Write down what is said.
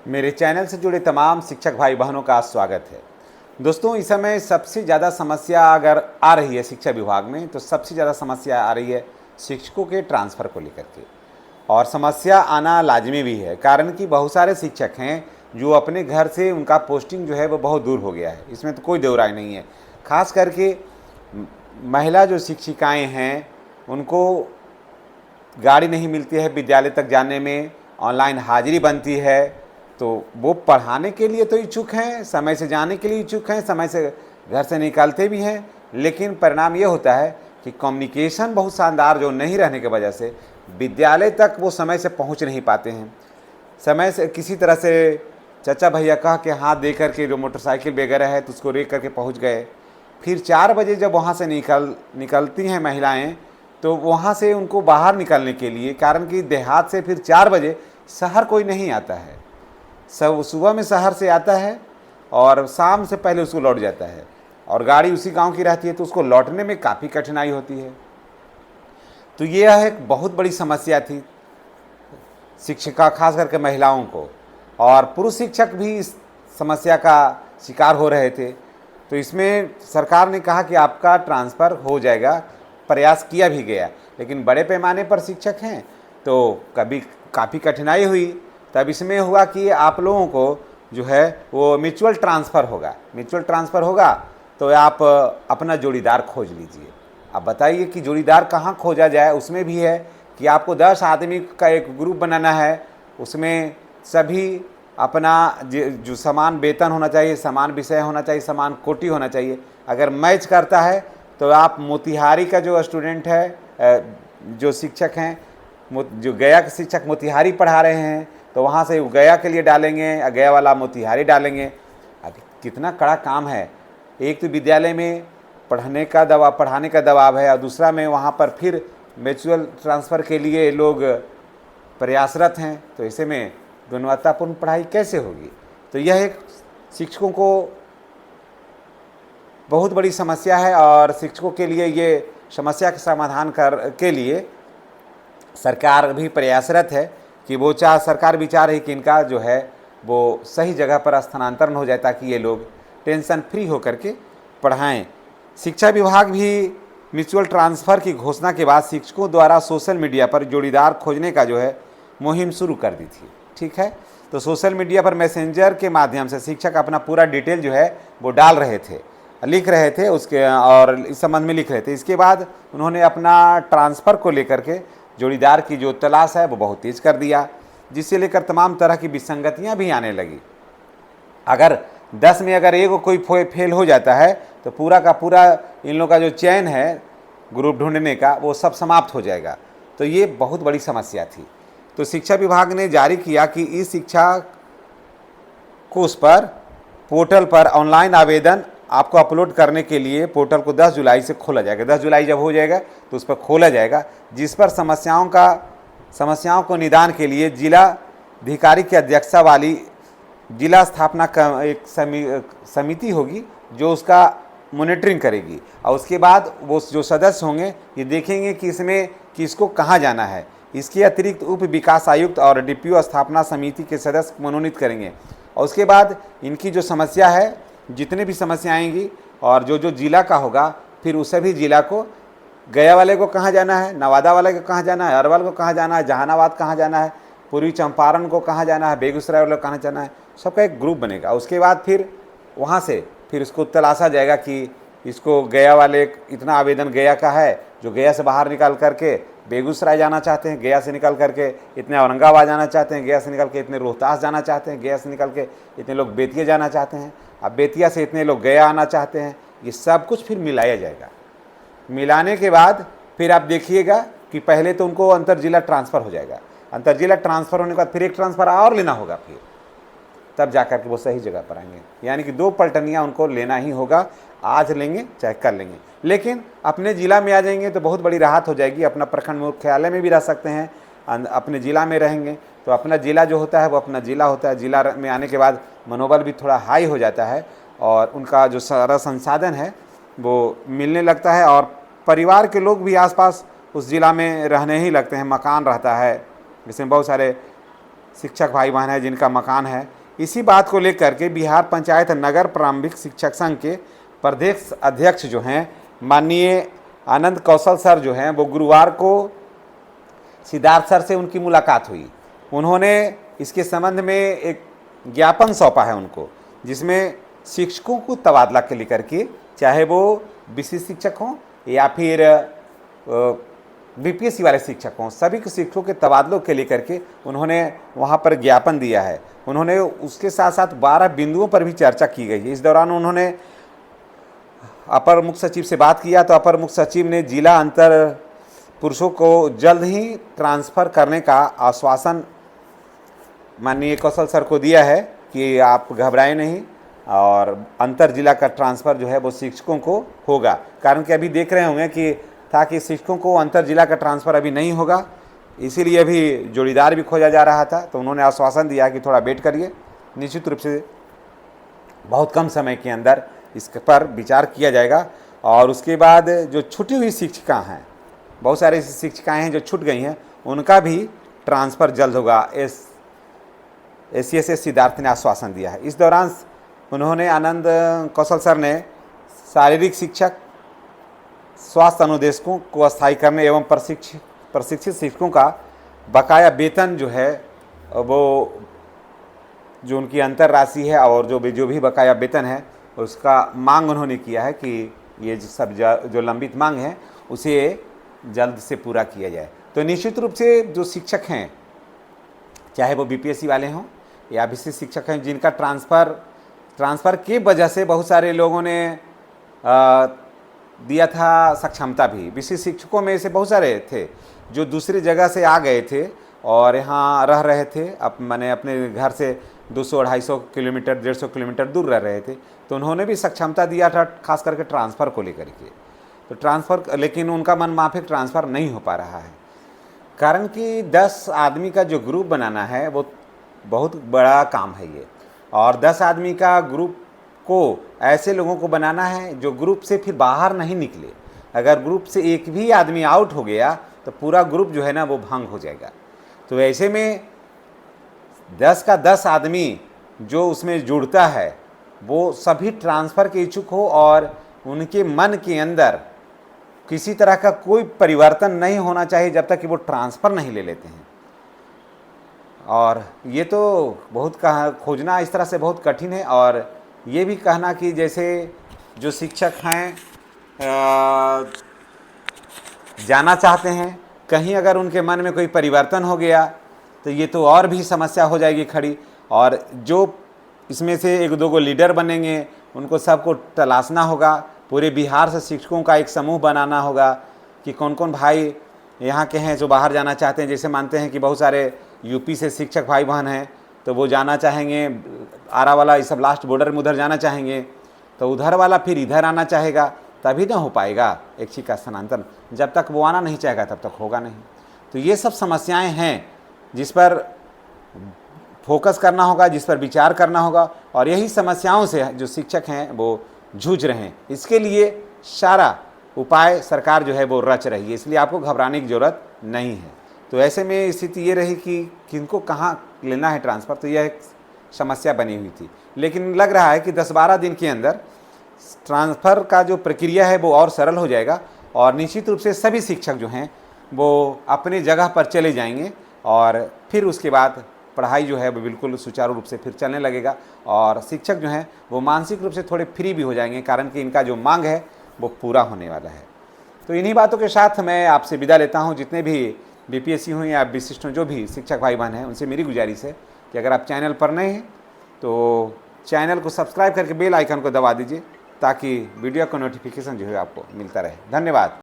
मेरे चैनल से जुड़े तमाम शिक्षक भाई बहनों का स्वागत है। दोस्तों, इस समय सबसे ज़्यादा समस्या अगर आ रही है शिक्षा विभाग में, तो सबसे ज़्यादा समस्या आ रही है शिक्षकों के ट्रांसफ़र को लेकर के। और समस्या आना लाजमी भी है, कारण कि बहुत सारे शिक्षक हैं जो अपने घर से उनका पोस्टिंग जो है वो बहुत दूर हो गया है। इसमें तो कोई दो राय नहीं है। खास करके महिला जो शिक्षिकाएँ हैं, उनको गाड़ी नहीं मिलती है विद्यालय तक जाने में, ऑनलाइन हाजिरी बनती है, तो वो पढ़ाने के लिए तो इच्छुक हैं, समय से जाने के लिए इच्छुक हैं, समय से घर से निकलते भी हैं, लेकिन परिणाम ये होता है कि कम्युनिकेशन बहुत शानदार जो नहीं रहने की वजह से विद्यालय तक वो समय से पहुंच नहीं पाते हैं। समय से किसी तरह से चाचा भैया कह के हाथ दे करके जो मोटरसाइकिल वगैरह है तो उसको रेक करके पहुंच गए। फिर 4 बजे जब वहाँ से निकलती हैं महिलाएं, तो वहाँ से उनको बाहर निकलने के लिए, कारण कि देहात से फिर 4 बजे शहर कोई नहीं आता है, सब सुबह में शहर से आता है और शाम से पहले उसको लौट जाता है, और गाड़ी उसी गांव की रहती है, तो उसको लौटने में काफ़ी कठिनाई होती है। तो यह एक बहुत बड़ी समस्या थी शिक्षिका, खास करके महिलाओं को, और पुरुष शिक्षक भी इस समस्या का शिकार हो रहे थे। तो इसमें सरकार ने कहा कि आपका ट्रांसफ़र हो जाएगा, प्रयास किया भी गया, लेकिन बड़े पैमाने पर शिक्षक हैं तो कभी काफ़ी कठिनाई हुई। तब इसमें हुआ कि आप लोगों को जो है वो म्यूचुअल ट्रांसफ़र होगा। म्यूचुअल ट्रांसफ़र होगा तो आप अपना जोड़ीदार खोज लीजिए। अब बताइए कि जोड़ीदार कहाँ खोजा जाए। उसमें भी है कि आपको 10 आदमी का एक ग्रुप बनाना है, उसमें सभी अपना जो समान वेतन होना चाहिए, समान विषय होना चाहिए, समान कोटि होना चाहिए। अगर मैच करता है तो आप मोतिहारी का जो स्टूडेंट है, जो शिक्षक हैं, जो गया के शिक्षक मोतिहारी पढ़ा रहे हैं, तो वहाँ से गया के लिए डालेंगे, गया वाला मोतिहारी डालेंगे। अब कितना कड़ा काम है। एक तो विद्यालय में पढ़ाने का दबाव है, और दूसरा में वहाँ पर फिर म्यूचुअल ट्रांसफ़र के लिए लोग प्रयासरत हैं। तो ऐसे में गुणवत्तापूर्ण पढ़ाई कैसे होगी? तो यह एक शिक्षकों को बहुत बड़ी समस्या है, और शिक्षकों के लिए ये समस्या के समाधान के लिए सरकार भी प्रयासरत है कि वो सरकार विचार है कि इनका जो है वो सही जगह पर स्थानांतरण हो जाए, ताकि ये लोग टेंशन फ्री होकर के पढ़ाएं। शिक्षा विभाग भी म्यूचुअल ट्रांसफ़र की घोषणा के बाद शिक्षकों द्वारा सोशल मीडिया पर जोड़ीदार खोजने का जो है मुहिम शुरू कर दी थी। ठीक है, तो सोशल मीडिया पर मैसेंजर के माध्यम से शिक्षक अपना पूरा डिटेल जो है वो डाल रहे थे, लिख रहे थे उसके, और इस संबंध में लिख रहे थे। इसके बाद उन्होंने अपना ट्रांसफ़र को लेकर के जोड़ीदार की जो तलाश है वो बहुत तेज़ कर दिया, जिससे लेकर तमाम तरह की विसंगतियां भी आने लगी। अगर 10 में अगर एक कोई फेल हो जाता है तो पूरा का पूरा इन लोगों का जो चयन है ग्रुप ढूंढने का, वो सब समाप्त हो जाएगा। तो ये बहुत बड़ी समस्या थी। तो शिक्षा विभाग ने जारी किया कि इस शिक्षा को उस पर पोर्टल पर ऑनलाइन आवेदन आपको अपलोड करने के लिए पोर्टल को 10 जुलाई से खोला जाएगा। 10 जुलाई जब हो जाएगा तो उस पर खोला जाएगा, जिस पर समस्याओं को निदान के लिए जिलाधिकारी की अध्यक्षता वाली जिला स्थापना एक समिति होगी जो उसका मॉनिटरिंग करेगी, और उसके बाद वो जो सदस्य होंगे ये देखेंगे कि इसमें किसको कहाँ जाना है। इसके अतिरिक्त उप विकास आयुक्त और डीपीओ स्थापना समिति के सदस्य मनोनीत करेंगे, और उसके बाद इनकी जो समस्या है, जितने भी समस्या आएंगी और जो जो जिला का होगा, फिर उस सभी जिला को, गया वाले को कहाँ जाना है, नवादा वाले को कहाँ जाना है, अरवल को कहाँ जाना है, जहानाबाद कहाँ जाना है, पूर्वी चंपारण को कहाँ जाना है, बेगूसराय वाले को कहाँ जाना है, सबका एक ग्रुप बनेगा। उसके बाद फिर वहाँ से फिर इसको तलाशा जाएगा कि इसको गया वाले इतना आवेदन गया का है, जो गया से बाहर निकाल करके बेगूसराय जाना चाहते हैं, गया से निकल करके इतने औरंगाबाद जाना चाहते हैं, गया से निकल के इतने रोहतास जाना चाहते हैं, गया से निकल के इतने लोग बेतिया जाना चाहते हैं, अब बेतिया से इतने लोग गया आना चाहते हैं। ये सब कुछ फिर मिलाया जाएगा। मिलाने के बाद फिर आप देखिएगा कि पहले तो उनको अंतर जिला ट्रांसफ़र हो जाएगा, अंतर जिला ट्रांसफ़र होने के बाद फिर एक ट्रांसफ़र और लेना होगा, फिर तब जाकर के वो सही जगह पर आएंगे। यानी कि 2 पलटनियाँ उनको लेना ही होगा। आज लेंगे चाहे कल लेंगे, लेकिन अपने ज़िला में आ जाएंगे तो बहुत बड़ी राहत हो जाएगी। अपना प्रखंड मुख्यालय में भी रह सकते हैं, अपने ज़िला में रहेंगे तो अपना ज़िला जो होता है वो अपना ज़िला होता है। ज़िला में आने के बाद मनोबल भी थोड़ा हाई हो जाता है, और उनका जो सारा संसाधन है वो मिलने लगता है, और परिवार के लोग भी आसपास उस ज़िला में रहने ही लगते हैं। मकान रहता है, जिसमें बहुत सारे शिक्षक भाई बहन हैं जिनका मकान है। इसी बात को लेकर के बिहार पंचायत नगर प्रारंभिक शिक्षक संघ के प्रदेश अध्यक्ष जो हैं माननीय आनंद कौशल सर जो हैं वो गुरुवार को सिद्धार्थ सर से उनकी मुलाकात हुई। उन्होंने इसके संबंध में एक ज्ञापन सौंपा है उनको, जिसमें शिक्षकों को तबादला के लेकर के, चाहे वो विशिष्ट शिक्षक हों या फिर बीपीएससी वाले शिक्षक हों, सभी के शिक्षकों के तबादलों के लेकर के उन्होंने वहाँ पर ज्ञापन दिया है। उन्होंने उसके साथ साथ 12 बिंदुओं पर भी चर्चा की गई है। इस दौरान उन्होंने अपर मुख्य सचिव से बात किया तो अपर मुख्य सचिव ने जिला अंतर पुरुषों को जल्द ही ट्रांसफ़र करने का आश्वासन माननीय कौशल सर को दिया है कि आप घबराएं नहीं और अंतर जिला का ट्रांसफ़र जो है वो शिक्षकों को होगा। कारण कि अभी देख रहे होंगे कि शिक्षकों को अंतर जिला का ट्रांसफ़र अभी नहीं होगा, इसीलिए अभी जोड़ीदार भी खोजा जा रहा था। तो उन्होंने आश्वासन दिया कि थोड़ा वेट करिए, निश्चित रूप से बहुत कम समय के अंदर इस पर विचार किया जाएगा। और उसके बाद जो छूटी हुई शिक्षिका हैं, बहुत सारी ऐसी शिक्षिकाएँ हैं जो छूट गई हैं, उनका भी ट्रांसफ़र जल्द होगा। SCSS सिद्धार्थ ने आश्वासन दिया है। इस दौरान उन्होंने आनंद कौशल सर ने शारीरिक शिक्षक, स्वास्थ्य अनुदेशकों को अस्थायी करने एवं प्रशिक्षित शिक्षकों का बकाया वेतन जो है वो जो उनकी अंतर राशि है और जो भी बकाया वेतन है उसका मांग उन्होंने किया है कि ये सब जो लंबित मांग है उसे जल्द से पूरा किया जाए। तो निश्चित रूप से जो शिक्षक हैं, चाहे वो बीपीएससी वाले हों या विशिष्ट शिक्षक हैं, जिनका ट्रांसफ़र की वजह से बहुत सारे लोगों ने दिया था सक्षमता भी। विशिष्ट शिक्षकों में से बहुत सारे थे जो दूसरी जगह से आ गए थे और यहाँ रह रहे थे, मैंने अपने घर से 200-250 किलोमीटर 150 किलोमीटर दूर रह रहे थे, तो उन्होंने भी सक्षमता दिया था, खास करके ट्रांसफ़र को लेकर के। तो ट्रांसफ़र, लेकिन उनका मन माफिक ट्रांसफ़र नहीं हो पा रहा है। कारण कि 10 आदमी का जो ग्रुप बनाना है वो बहुत बड़ा काम है ये, और 10 आदमी का ग्रुप को ऐसे लोगों को बनाना है जो ग्रुप से फिर बाहर नहीं निकले। अगर ग्रुप से एक भी आदमी आउट हो गया तो पूरा ग्रुप जो है ना वो भंग हो जाएगा। तो ऐसे में 10 का 10 आदमी जो उसमें जुड़ता है वो सभी ट्रांसफ़र के इच्छुक हो और उनके मन के अंदर किसी तरह का कोई परिवर्तन नहीं होना चाहिए जब तक कि वो ट्रांसफ़र नहीं ले लेते हैं। और ये तो बहुत खोजना इस तरह से बहुत कठिन है। और ये भी कहना कि जैसे जो शिक्षक हैं जाना चाहते हैं, कहीं अगर उनके मन में कोई परिवर्तन हो गया तो ये तो और भी समस्या हो जाएगी खड़ी। और जो इसमें से 1-2 लीडर बनेंगे उनको सबको तलाशना होगा। पूरे बिहार से शिक्षकों का एक समूह बनाना होगा कि कौन कौन भाई यहाँ के हैं जो बाहर जाना चाहते हैं। जैसे मानते हैं कि बहुत सारे यूपी से शिक्षक भाई बहन हैं तो वो जाना चाहेंगे, आरा वाला ये सब लास्ट बॉर्डर में उधर जाना चाहेंगे, तो उधर वाला फिर इधर आना चाहेगा, तभी ना हो पाएगा एक का स्थानांतरण। जब तक वो आना नहीं चाहेगा तब तक होगा नहीं। तो ये सब समस्याएं हैं जिस पर फोकस करना होगा, जिस पर विचार करना होगा, और यही समस्याओं से जो शिक्षक हैं वो जूझ रहे हैं। इसके लिए सारा उपाय सरकार जो है वो रच रही है, इसलिए आपको घबराने की ज़रूरत नहीं है। तो ऐसे में स्थिति ये रही कि किनको कहाँ लेना है ट्रांसफ़र, तो यह एक समस्या बनी हुई थी। लेकिन लग रहा है कि 10-12 दिन के अंदर ट्रांसफ़र का जो प्रक्रिया है वो और सरल हो जाएगा और निश्चित रूप से सभी शिक्षक जो हैं वो अपनी जगह पर चले जाएंगे और फिर उसके बाद पढ़ाई जो है वो बिल्कुल सुचारू रूप से फिर चलने लगेगा और शिक्षक जो हैं वो मानसिक रूप से थोड़े फ्री भी हो जाएंगे, कारण कि इनका जो मांग है वो पूरा होने वाला है। तो इन्हीं बातों के साथ मैं आपसे विदा लेता हूँ। जितने भी बीपीएससी हों या विशिष्ट हों, जो भी शिक्षक भाई बहन हैं, उनसे मेरी गुजारिश है कि अगर आप चैनल पर नए हैं तो चैनल को सब्सक्राइब करके बेल आइकन को दबा दीजिए ताकि वीडियो का नोटिफिकेशन जो है आपको मिलता रहे। धन्यवाद।